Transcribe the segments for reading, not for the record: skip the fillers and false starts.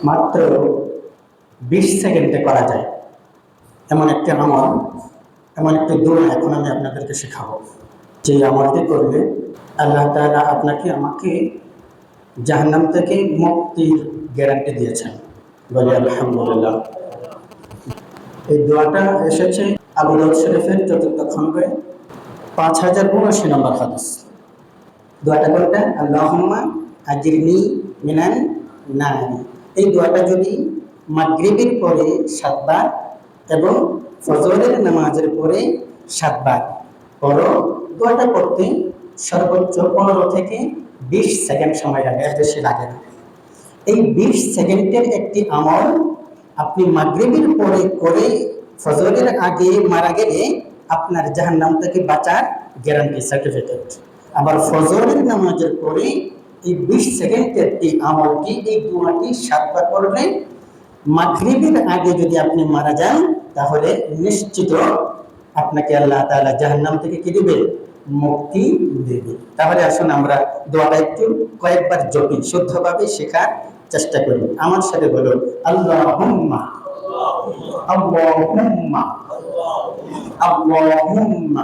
মাত্র 20 সেকেন্ডে করা যায় এমন একটি আমল, এমন একটি দোয়া এখন আমি আপনাদেরকে শেখাবো। যে আমলটি করলে আল্লাহ তাআলা আপনাকে আমাকে জাহান্নাম থেকে মুক্তির গ্যারান্টি দিয়েছেন। বলি আলহামদুলিল্লাহ। এই দোয়াটা এসেছে আবু দাউদ শরীফের ৪র্থ খণ্ডে 5079 নম্বর হাদিস। দোয়াটা কোনটা? আল্লাহুম্মা আজিরনি মিনান নার। এই দোয়াটা যদি মাগরিবের পরে 7 বার এবং ফজরের নামাজের পরে 7 বার পড়ো, দোয়াটা পড়তে সর্বোচ্চ 15 থেকে 20 সেকেন্ড সময় লাগে, এর বেশি লাগে না। এই 20 সেকেন্ডের একটি আমল আপনি মাগরিবের পরে করে ফজরের আগে মারা গেলে আপনার জাহান্নাম থেকে বাঁচার গ্যারান্টি সার্টিফিকেট। আবার ফজরের নামাজের পরে এই 20 সেকেন্ডের এই আমলটি, এই দোয়াটি 7 বার পড়লে মাগরিবের আগে যদি আপনি মারা যান তাহলে নিশ্চিত আপনাকে আল্লাহ তাআলা জাহান্নাম থেকে কি দিবে? মুক্তি দেবে। তাহলে আসুন আমরা দোয়াটা একটু কয়েকবার জপি, শুদ্ধভাবে শেখার চেষ্টা করি। আমার সাথে বলুন আল্লাহুম্মা আল্লাহুম্মা আল্লাহুম্মা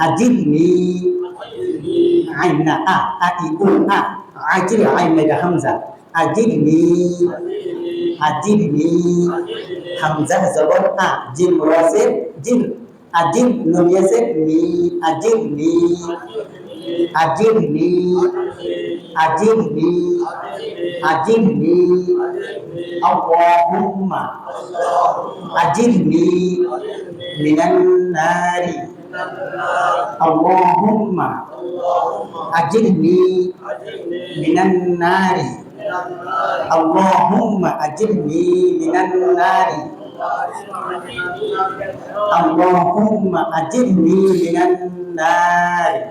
আজিরনি আইনা আ ই উ আ আজির আইনা হামজা আজিরনি আজিরনি হামজা জবর আ জিম রাজের জিম আজির নুনিয়াসের নি আজিরনি আজিরনি আজিরনি আজিরনি আল্লাহুম্মা আজিরনি মিনান নারি আল্লাহুম্মা আজিরনি মিনান নারি আল্লাহুম্মা আজিরনি মিনান নারি আল্লাহুম্মা আজিরনি মিনান নারি।